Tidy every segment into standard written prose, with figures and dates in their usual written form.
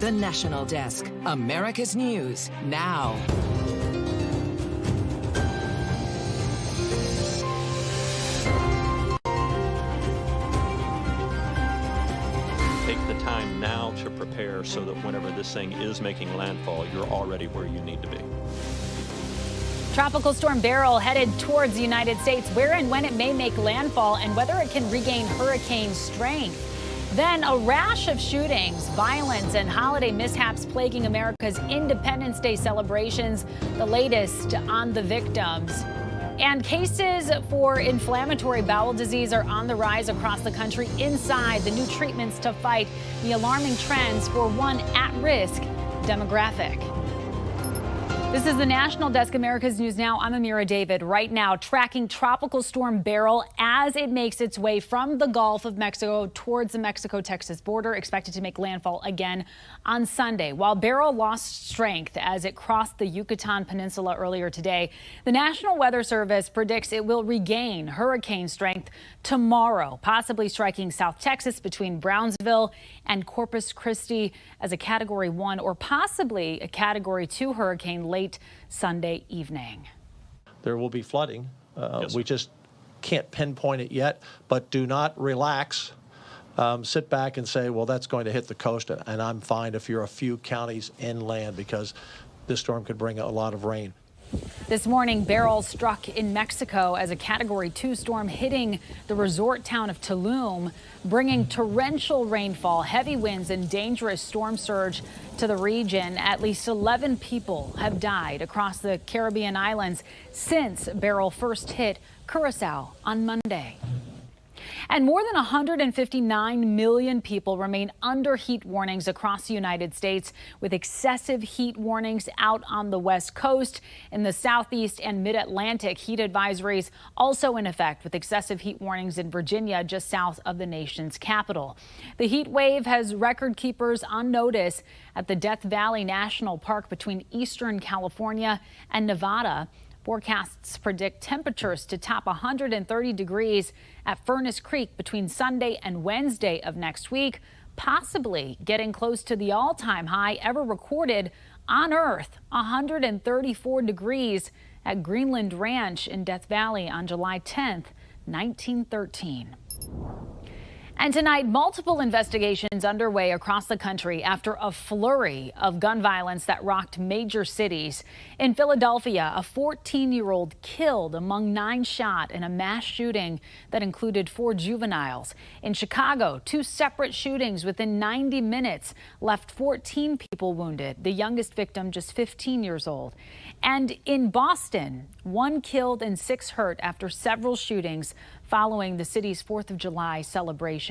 The National Desk, America's News, now. Take the time now to prepare so that whenever this thing is making landfall, you're already where you need to be. Tropical storm Beryl headed towards the United States, where and when it may make landfall and whether it can regain hurricane strength. Then a rash of shootings, violence, and holiday mishaps plaguing America's Independence Day celebrations, the latest on the victims. And cases for inflammatory bowel disease are on the rise across the country. Inside, the new treatments to fight the alarming trends for one at-risk demographic. This is the National Desk, America's News Now. I'm Amira David. Right now, tracking Tropical Storm Beryl as it makes its way from the Gulf of Mexico towards the Mexico-Texas border, expected to make landfall again on Sunday. While Beryl lost strength as it crossed the Yucatan Peninsula earlier today, the National Weather Service predicts it will regain hurricane strength tomorrow, possibly striking South Texas between Brownsville and Corpus Christi as a Category 1 or possibly a Category 2 hurricane late Sunday evening. There will be flooding. Yes, we just can't pinpoint it yet, but do not relax. Sit back and say, well, that's going to hit the coast, and I'm fine if you're a few counties inland, because this storm could bring a lot of rain. This morning, Beryl struck in Mexico as a Category 2 storm, hitting the resort town of Tulum, bringing torrential rainfall, heavy winds, and dangerous storm surge to the region. At least 11 people have died across the Caribbean islands since Beryl first hit Curacao on Monday. And more than 159 million people remain under heat warnings across the United States, with excessive heat warnings out on the West Coast. In the Southeast and Mid-Atlantic, heat advisories also in effect, with excessive heat warnings in Virginia, just south of the nation's capital. The heat wave has record keepers on notice at the Death Valley National Park between eastern California and Nevada. Forecasts predict temperatures to top 130 degrees at Furnace Creek between Sunday and Wednesday of next week, possibly getting close to the all-time high ever recorded on Earth, 134 degrees at Greenland Ranch in Death Valley on July 10th, 1913. And tonight, multiple investigations underway across the country after a flurry of gun violence that rocked major cities. In Philadelphia, a 14-year-old killed among 9 shot in a mass shooting that included 4 juveniles. In Chicago, 2 separate shootings within 90 minutes left 14 people wounded, the youngest victim just 15 years old. And in Boston, 1 killed and 6 hurt after several shootings following the city's 4th of July celebrations.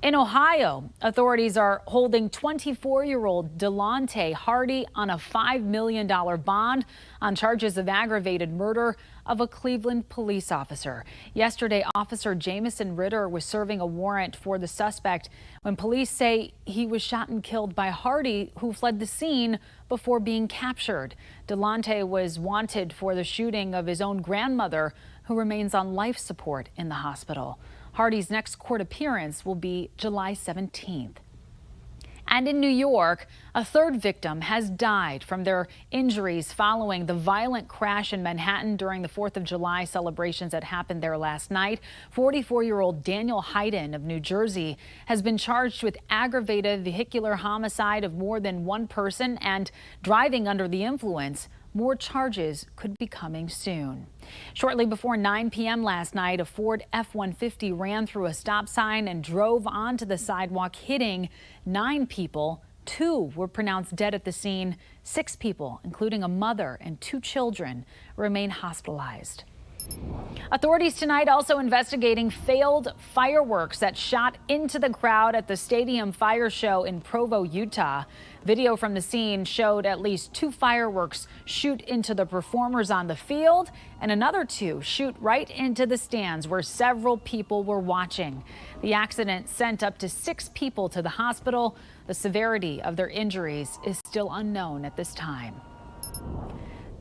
In Ohio, authorities are holding 24-year-old Delonte Hardy on a $5 million bond on charges of aggravated murder of a Cleveland police officer. Yesterday, Officer Jamison Ritter was serving a warrant for the suspect when police say he was shot and killed by Hardy, who fled the scene before being captured. Delonte was wanted for the shooting of his own grandmother, who remains on life support in the hospital. Hardy's next court appearance will be July 17th. And in New York, a 3rd victim has died from their injuries following the violent crash in Manhattan during the 4th of July celebrations that happened there last night. 44-year-old Daniel Hayden of New Jersey has been charged with aggravated vehicular homicide of more than one person and driving under the influence. More charges could be coming soon. Shortly before 9 p.m. last night, a Ford F-150 ran through a stop sign and drove onto the sidewalk, hitting 9 people. 2 were pronounced dead at the scene. 6 people, including a mother and 2 children, remain hospitalized. Authorities tonight also investigating failed fireworks that shot into the crowd at the Stadium Fire Show in Provo, Utah. Video from the scene showed at least 2 fireworks shoot into the performers on the field and another 2 shoot right into the stands where several people were watching. The accident sent up to 6 people to the hospital. The severity of their injuries is still unknown at this time.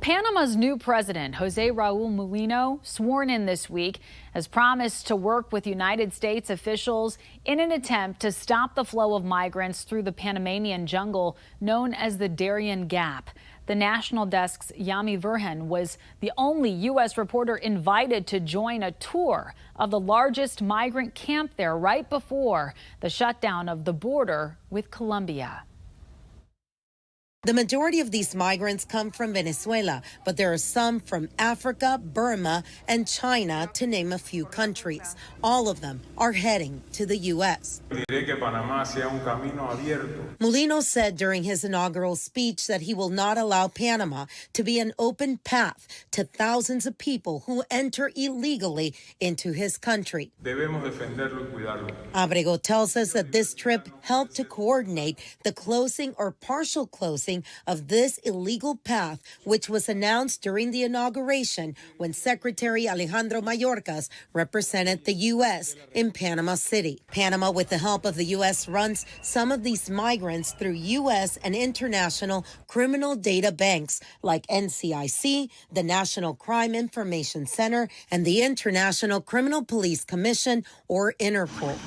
Panama's new president, Jose Raul Mulino, sworn in this week, has promised to work with United States officials in an attempt to stop the flow of migrants through the Panamanian jungle known as the Darien Gap. The National Desk's Yami Verhen was the only U.S. reporter invited to join a tour of the largest migrant camp there right before the shutdown of the border with Colombia. The majority of these migrants come from Venezuela, but there are some from Africa, Burma, and China, to name a few countries. All of them are heading to the U.S. Mulino said during his inaugural speech that he will not allow Panama to be an open path to thousands of people who enter illegally into his country. Abrego tells us that this trip helped to coordinate the closing or partial closing of this illegal path, which was announced during the inauguration when Secretary Alejandro Mayorkas represented the U.S. in Panama City. Panama, with the help of the U.S., runs some of these migrants through U.S. and international criminal data banks like NCIC, the National Crime Information Center, and the International Criminal Police Commission, or Interpol.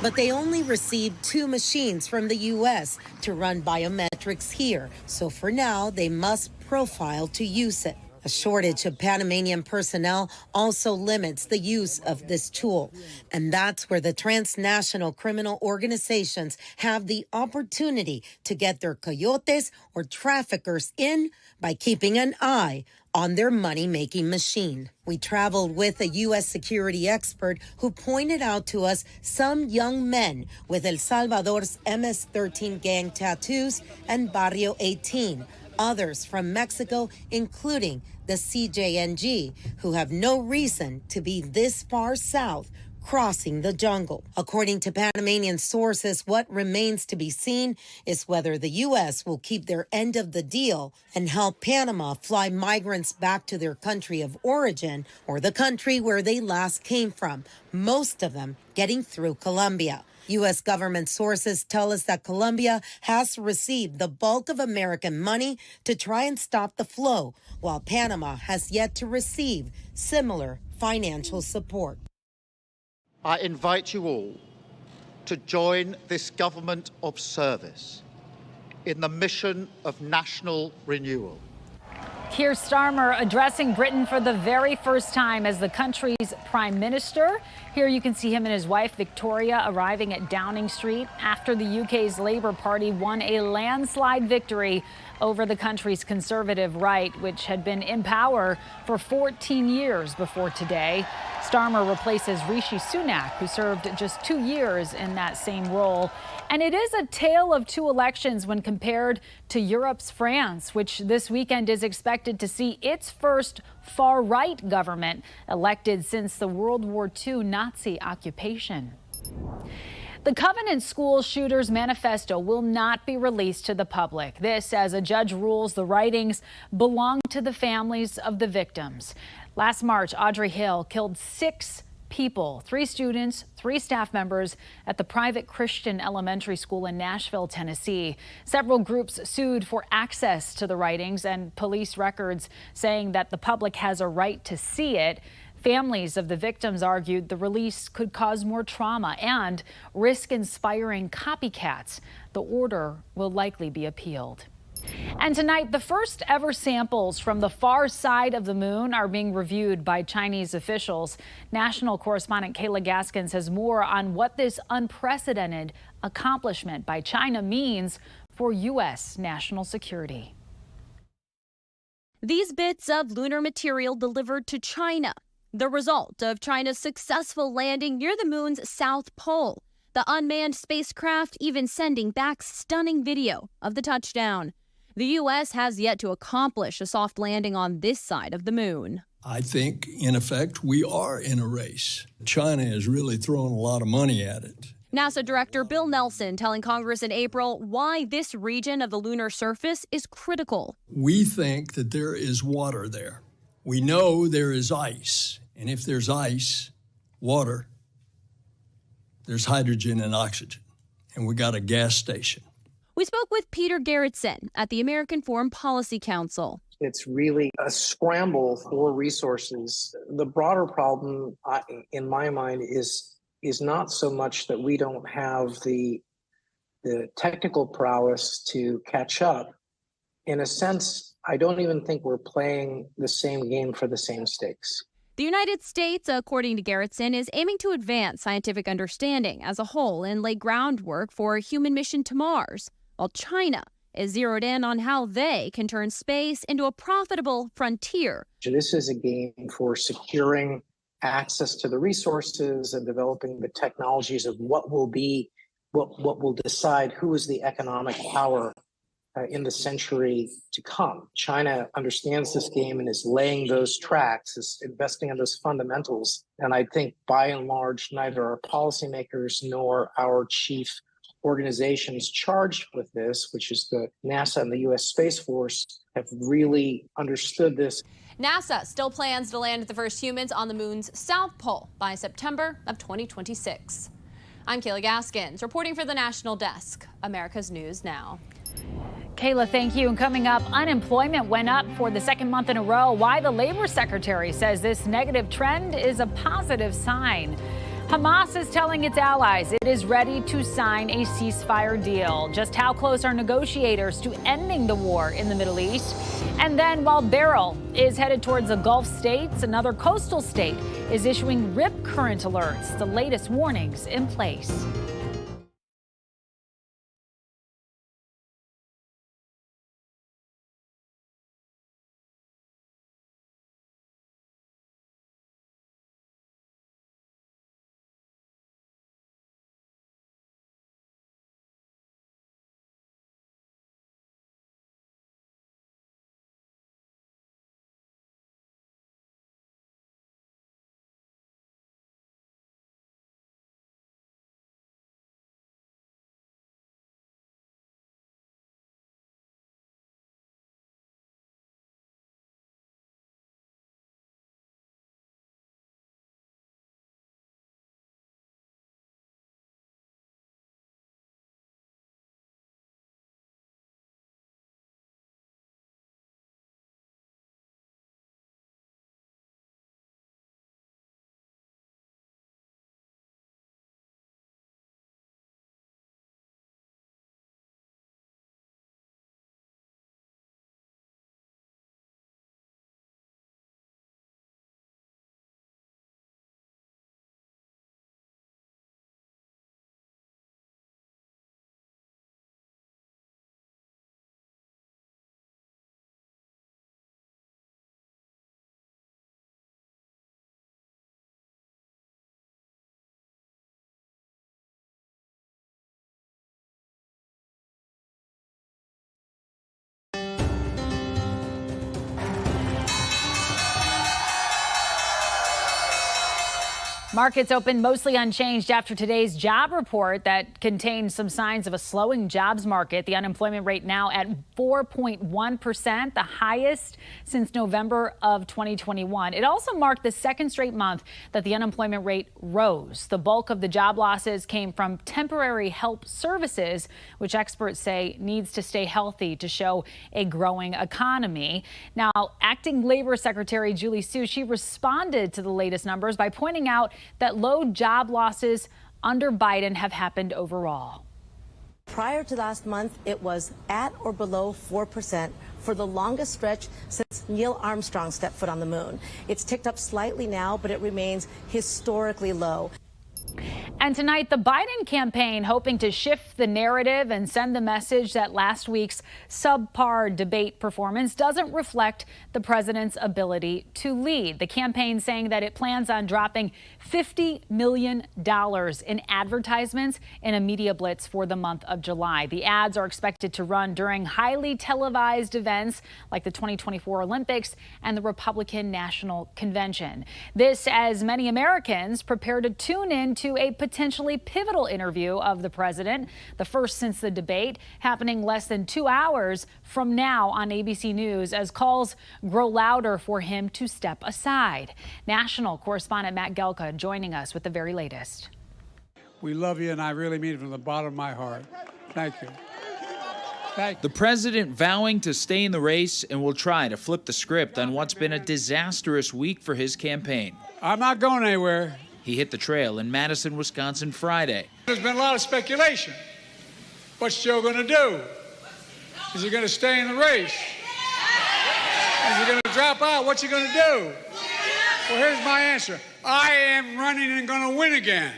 But they only received 2 machines from the U.S. to run biometrics here. So for now, they must profile to use it. A shortage of Panamanian personnel also limits the use of this tool. And that's where the transnational criminal organizations have the opportunity to get their coyotes or traffickers in by keeping an eye on their money-making machine. We traveled with a U.S. security expert who pointed out to us some young men with El Salvador's MS-13 gang tattoos and Barrio 18, others from Mexico, including the CJNG, who have no reason to be this far south crossing the jungle. According to Panamanian sources, what remains to be seen is whether the U.S. will keep their end of the deal and help Panama fly migrants back to their country of origin or the country where they last came from, most of them getting through Colombia. U.S. government sources tell us that Colombia has received the bulk of American money to try and stop the flow, while Panama has yet to receive similar financial support. I invite you all to join this government of service in the mission of national renewal. Keir Starmer addressing Britain for the very first time as the country's prime minister. Here you can see him and his wife Victoria arriving at Downing Street after the UK's Labour Party won a landslide victory over the country's conservative right, which had been in power for 14 years before today. Starmer replaces Rishi Sunak, who served just 2 years in that same role. And it is a tale of 2 elections when compared to Europe's France, which this weekend is expected to see its first far-right government elected since the World War II Nazi occupation. The Covenant School shooter's manifesto will not be released to the public. This as a judge rules the writings belong to the families of the victims. Last March, Audrey Hale killed 6 people, 3 students, 3 staff members at the private Christian elementary school in Nashville, Tennessee. Several groups sued for access to the writings and police records, saying that the public has a right to see it. Families of the victims argued the release could cause more trauma and risk inspiring copycats. The order will likely be appealed. And tonight, the first ever samples from the far side of the moon are being reviewed by Chinese officials. National correspondent Kayla Gaskins has more on what this unprecedented accomplishment by China means for U.S. national security. These bits of lunar material delivered to China, the result of China's successful landing near the moon's south pole. The unmanned spacecraft even sending back stunning video of the touchdown. The U.S. has yet to accomplish a soft landing on this side of the moon. I think, in effect, we are in a race. China is really throwing a lot of money at it. NASA Director Bill Nelson telling Congress in April why this region of the lunar surface is critical. We think that there is water there. We know there is ice. And if there's ice, water, there's hydrogen and oxygen. And we got a gas station. We spoke with Peter Gerritsen at the American Foreign Policy Council. It's really a scramble for resources. The broader problem, in my mind, is not so much that we don't have the technical prowess to catch up. In a sense, I don't even think we're playing the same game for the same stakes. The United States, according to Gerritsen, is aiming to advance scientific understanding as a whole and lay groundwork for a human mission to Mars, while China is zeroed in on how they can turn space into a profitable frontier. This is a game for securing access to the resources and developing the technologies of what will decide who is the economic power in the century to come. China understands this game and is laying those tracks, is investing in those fundamentals. And I think by and large, neither our policymakers nor our chief organizations charged with this, which is the NASA and the U.S. Space Force, have really understood this. NASA still plans to land the first humans on the moon's south pole by September of 2026. I'm Kayla Gaskins, reporting for the National Desk, America's News Now. Kayla, thank you. And coming up, unemployment went up for the second month in a row. Why the labor secretary says this negative trend is a positive sign. Hamas is telling its allies it is ready to sign a ceasefire deal. Just how close are negotiators to ending the war in the Middle East? And then while Beryl is headed towards the Gulf states, another coastal state is issuing rip current alerts, the latest warnings in place. Markets opened mostly unchanged after today's job report that contained some signs of a slowing jobs market. The unemployment rate now at 4.1%, the highest since November of 2021. It also marked the second straight month that the unemployment rate rose. The bulk of the job losses came from temporary help services, which experts say needs to stay healthy to show a growing economy. Now, Acting Labor Secretary Julie Su, she responded to the latest numbers by pointing out that low job losses under Biden have happened overall. Prior to last month, it was at or below 4% for the longest stretch since Neil Armstrong stepped foot on the moon. It's ticked up slightly now, but it remains historically low. And tonight, the Biden campaign hoping to shift the narrative and send the message that last week's subpar debate performance doesn't reflect the president's ability to lead. The campaign saying that it plans on dropping $50 million in advertisements in a media blitz for the month of July. The ads are expected to run during highly televised events like the 2024 Olympics and the Republican National Convention. This as many Americans prepare to tune in to a potentially pivotal interview of the president, the first since the debate, happening less than 2 hours from now on ABC News as calls grow louder for him to step aside. National correspondent Matt Gelka joining us with the very latest. We love you, and I really mean it from the bottom of my heart. Thank you. The president vowing to stay in the race and will try to flip the script on what's been a disastrous week for his campaign. I'm not going anywhere. He hit the trail in Madison, Wisconsin Friday. There's been a lot of speculation. What's Joe going to do? Is he going to stay in the race? Is he going to drop out? What's he going to do? Well, here's my answer. I am running and going to win again.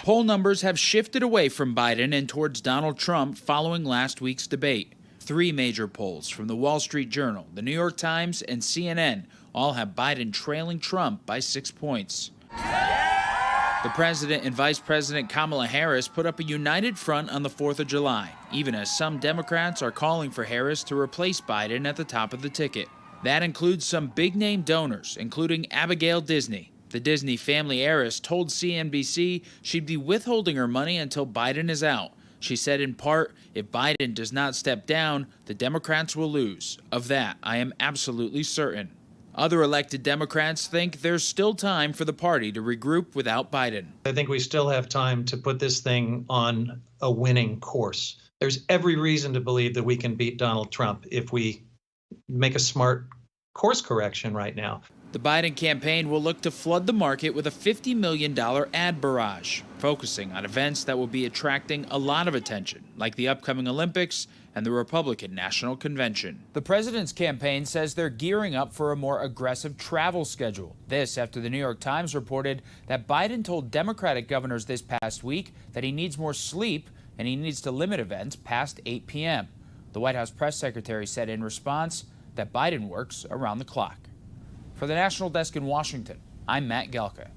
Poll numbers have shifted away from Biden and towards Donald Trump following last week's debate. 3 major polls from the Wall Street Journal, the New York Times, and CNN all have Biden trailing Trump by 6 points. The president and Vice President Kamala Harris put up a united front on the 4th of July, even as some Democrats are calling for Harris to replace Biden at the top of the ticket. That includes some big-name donors, including Abigail Disney. The Disney family heiress told CNBC she'd be withholding her money until Biden is out. She said in part, if Biden does not step down, the Democrats will lose. Of that, I am absolutely certain. Other elected Democrats think there's still time for the party to regroup without Biden. I think we still have time to put this thing on a winning course. There's every reason to believe that we can beat Donald Trump if we make a smart course correction right now. The Biden campaign will look to flood the market with a $50 million ad barrage, focusing on events that will be attracting a lot of attention, like the upcoming Olympics and the Republican National Convention. The president's campaign says they're gearing up for a more aggressive travel schedule. This after the New York Times reported that Biden told Democratic governors this past week that he needs more sleep and he needs to limit events past 8 p.m. The White House press secretary said in response that Biden works around the clock. For the National Desk in Washington, I'm Matt Gelka.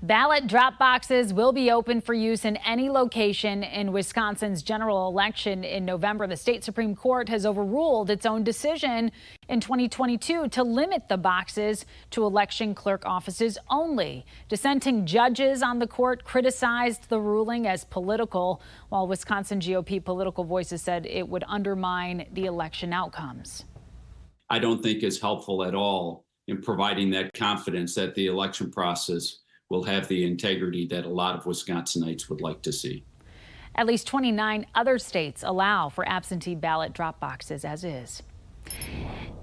Ballot drop boxes will be open for use in any location in Wisconsin's general election in November. The state Supreme Court has overruled its own decision in 2022 to limit the boxes to election clerk offices only. Dissenting judges on the court criticized the ruling as political, while Wisconsin GOP political voices said it would undermine the election outcomes. I don't think is helpful at all in providing that confidence that the election process will have the integrity that a lot of Wisconsinites would like to see. At least 29 other states allow for absentee ballot drop boxes as is.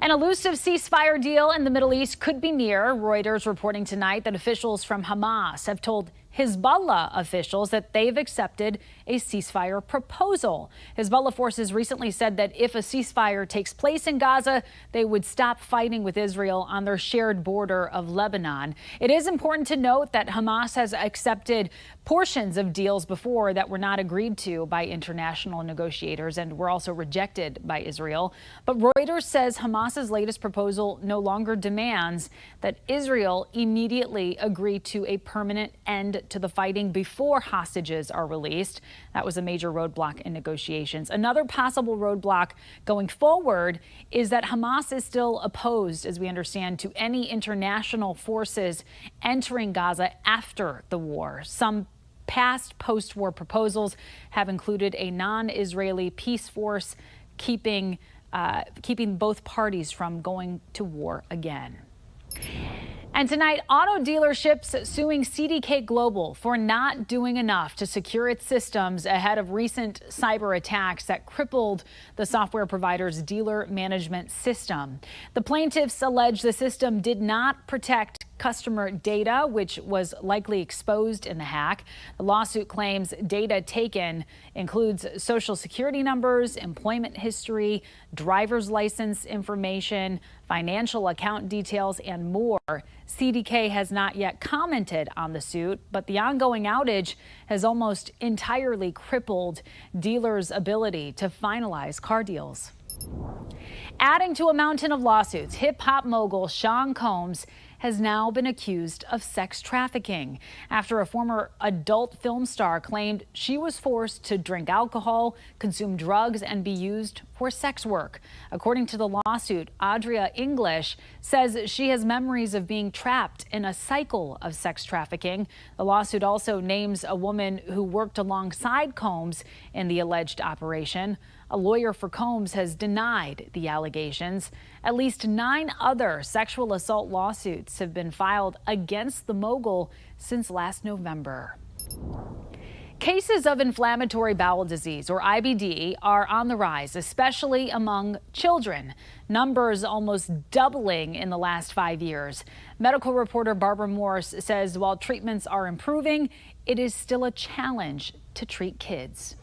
An elusive ceasefire deal in the Middle East could be near. Reuters reporting tonight that officials from Hamas have told Hezbollah officials that they've accepted a ceasefire proposal. Hezbollah forces recently said that if a ceasefire takes place in Gaza, they would stop fighting with Israel on their shared border of Lebanon. It is important to note that Hamas has accepted portions of deals before that were not agreed to by international negotiators and were also rejected by Israel. But Reuters says Hamas's latest proposal no longer demands that Israel immediately agree to a permanent end to the fighting before hostages are released. That was a major roadblock in negotiations. Another possible roadblock going forward is that Hamas is still opposed, as we understand, to any international forces entering Gaza after the war. Some past post-war proposals have included a non-Israeli peace force keeping both parties from going to war again. And tonight, auto dealerships suing CDK Global for not doing enough to secure its systems ahead of recent cyber attacks that crippled the software provider's dealer management system. The plaintiffs allege the system did not protect customer data, which was likely exposed in the hack. The lawsuit claims data taken includes social security numbers, employment history, driver's license information, financial account details, and more. CDK has not yet commented on the suit, but the ongoing outage has almost entirely crippled dealers' ability to finalize car deals. Adding to a mountain of lawsuits, hip-hop mogul Sean Combs has now been accused of sex trafficking after a former adult film star claimed she was forced to drink alcohol, consume drugs, and be used for sex work. According to the lawsuit, Audria English says she has memories of being trapped in a cycle of sex trafficking. The lawsuit also names a woman who worked alongside Combs in the alleged operation. A lawyer for Combs has denied the allegations. At least 9 other sexual assault lawsuits have been filed against the mogul since last November. Cases of inflammatory bowel disease, or IBD, are on the rise, especially among children. Numbers almost doubling in the last 5 years. Medical reporter Barbara Morse says while treatments are improving, it is still a challenge to treat kids.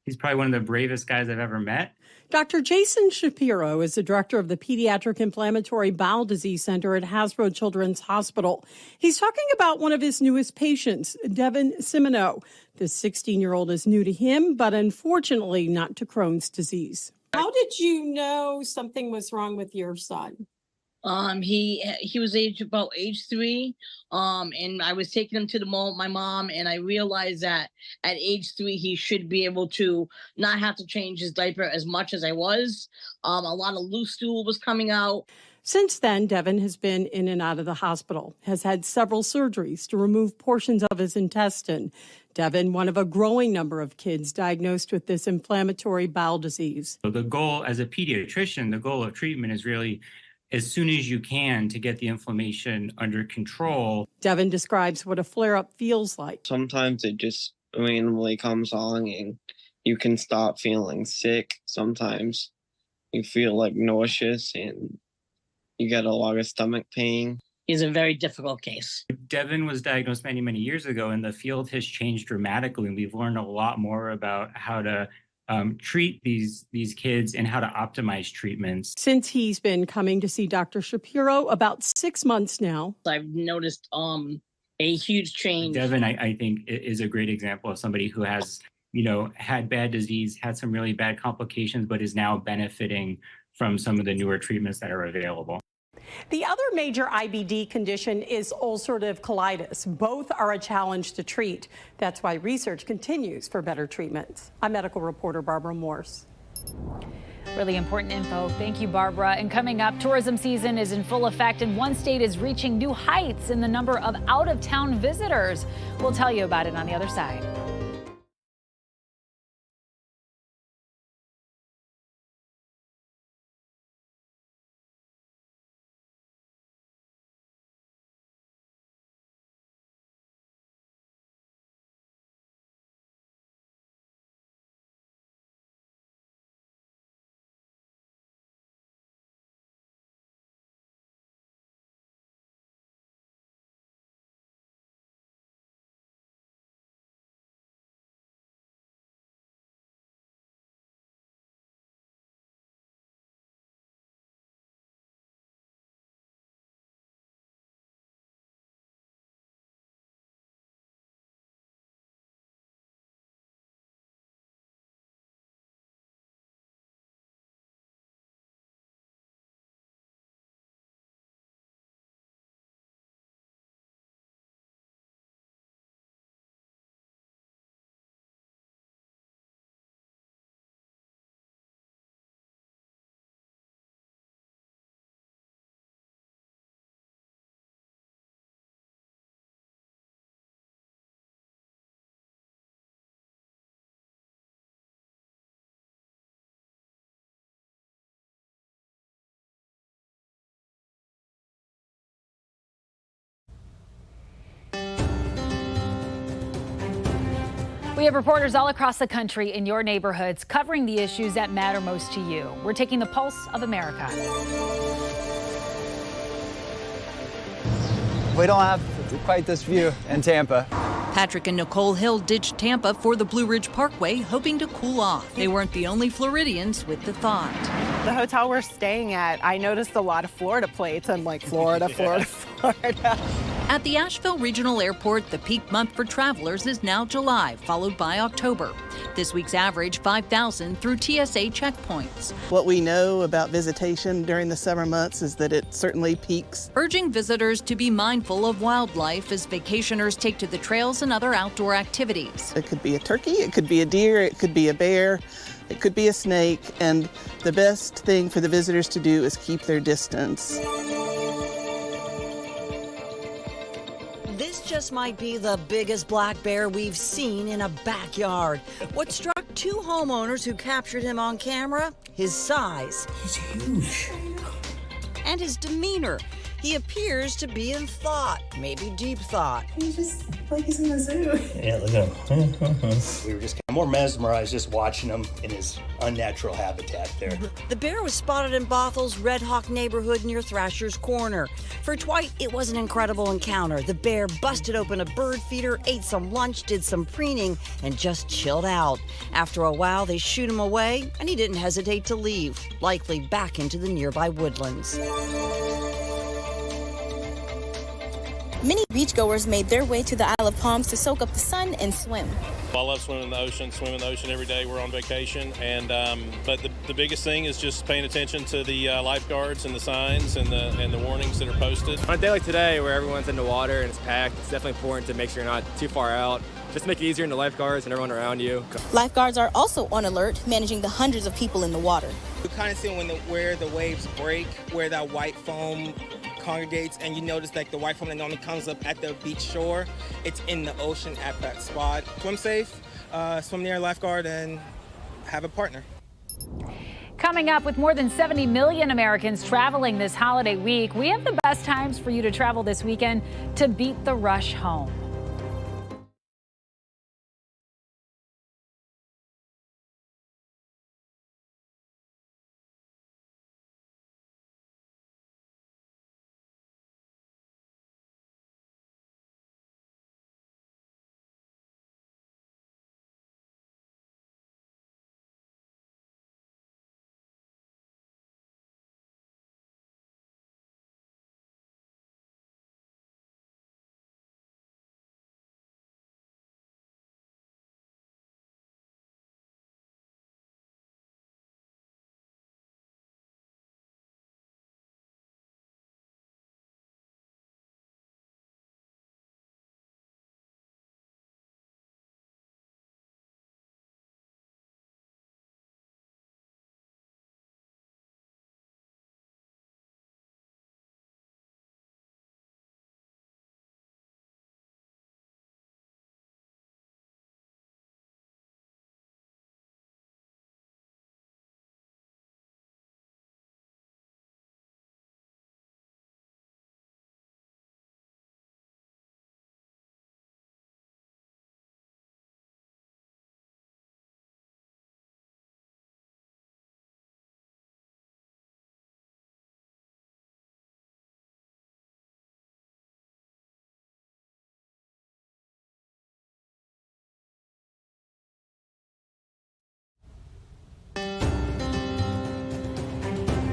He's probably one of the bravest guys I've ever met. Dr. Jason Shapiro is the director of the Pediatric Inflammatory Bowel Disease Center at Hasbro Children's Hospital. He's talking about one of his newest patients, Devin Simino. The 16-year-old is new to him, but unfortunately not to Crohn's disease. How did you know something was wrong with your son? He was about age 3, and I was taking him to the mall with my mom, and I realized that at age 3 he should be able to not have to change his diaper as much as I was. A lot of loose stool was coming out. Since then, Devin has been in and out of the hospital, has had several surgeries to remove portions of his intestine. Devin, one of a growing number of kids diagnosed with this inflammatory bowel disease. So the goal as a pediatrician, the goal of treatment is really as soon as you can to get the inflammation under control. Devin describes what a flare-up feels like. Sometimes it just randomly comes on and you can stop feeling sick. Sometimes you feel like nauseous and you get a lot of stomach pain. It's a very difficult case. Devin was diagnosed many, many years ago, and the field has changed dramatically. And we've learned a lot more about how to treat these kids and how to optimize treatments. Since he's been coming to see Dr. Shapiro about 6 months now. I've noticed a huge change. Devin, I think, is a great example of somebody who has, had bad disease, had some really bad complications, but is now benefiting from some of the newer treatments that are available. The other major IBD condition is ulcerative colitis. Both are a challenge to treat. That's why research continues for better treatments. I'm medical reporter Barbara Morse. Really important info. Thank you, Barbara. And coming up, tourism season is in full effect, and one state is reaching new heights in the number of out-of-town visitors. We'll tell you about it on the other side. We have reporters all across the country in your neighborhoods covering the issues that matter most to you. We're taking the pulse of America. We don't have quite this view in Tampa. Patrick and Nicole Hill ditched Tampa for the Blue Ridge Parkway, hoping to cool off. They weren't the only Floridians with the thought. The hotel we're staying at, I noticed a lot of Florida plates. I'm like, Florida, Florida, Florida. At the Asheville Regional Airport, the peak month for travelers is now July, followed by October. This week's average, 5,000 through TSA checkpoints. What we know about visitation during the summer months is that it certainly peaks. Urging visitors to be mindful of wildlife as vacationers take to the trails and other outdoor activities. It could be a turkey, it could be a deer, it could be a bear, it could be a snake, and the best thing for the visitors to do is keep their distance. This just might be the biggest black bear we've seen in a backyard. What struck 2 homeowners who captured him on camera? His size. He's huge. And his demeanor. He appears to be in thought, maybe deep thought. He's just like he's in the zoo. Yeah, look at him. We were just kind of more mesmerized just watching him in his unnatural habitat there. The bear was spotted in Bothel's Red Hawk neighborhood near Thrasher's Corner. For Dwight, it was an incredible encounter. The bear busted open a bird feeder, ate some lunch, did some preening, and just chilled out. After a while, they shooed him away, and he didn't hesitate to leave, likely back into the nearby woodlands. Many beachgoers made their way to the Isle of Palms to soak up the sun and swim. I love swimming in the ocean every day. We're on vacation, and but the biggest thing is just paying attention to the lifeguards and the signs and the warnings that are posted. On a day like today, where everyone's in the water and it's packed, it's definitely important to make sure you're not too far out. Just to make it easier on the lifeguards and everyone around you. Lifeguards are also on alert, managing the hundreds of people in the water. You kind of see where the waves break, where that white foam congregates, and you notice like the white foam that normally comes up at the beach shore, it's in the ocean at that spot. Swim safe, swim near a lifeguard, and have a partner. Coming up, with more than 70 million Americans traveling this holiday week, we have the best times for you to travel this weekend to beat the rush home.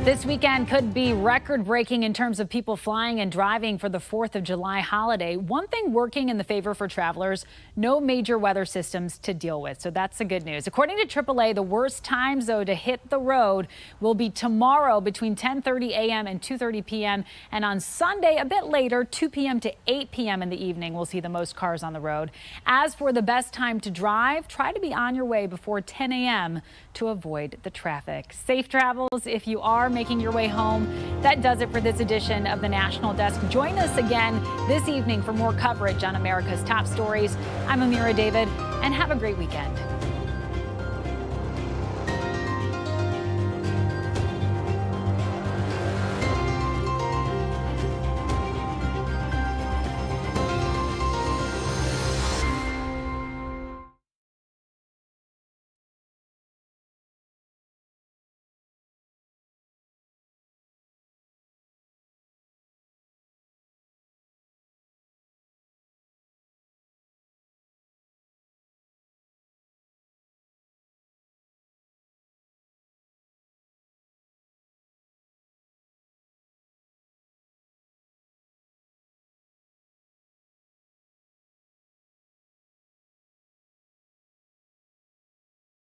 This weekend could be record-breaking in terms of people flying and driving for the 4th of July holiday. One thing working in the favor for travelers, no major weather systems to deal with. So that's the good news. According to AAA, the worst times, though, to hit the road will be tomorrow between 10:30 a.m. and 2:30 p.m. And on Sunday, a bit later, 2 p.m. to 8 p.m. in the evening, we'll see the most cars on the road. As for the best time to drive, try to be on your way before 10 a.m. to avoid the traffic. Safe travels if you are making your way home. That does it for this edition of the National Desk. Join us again this evening for more coverage on America's top stories. I'm Amira David, and have a great weekend.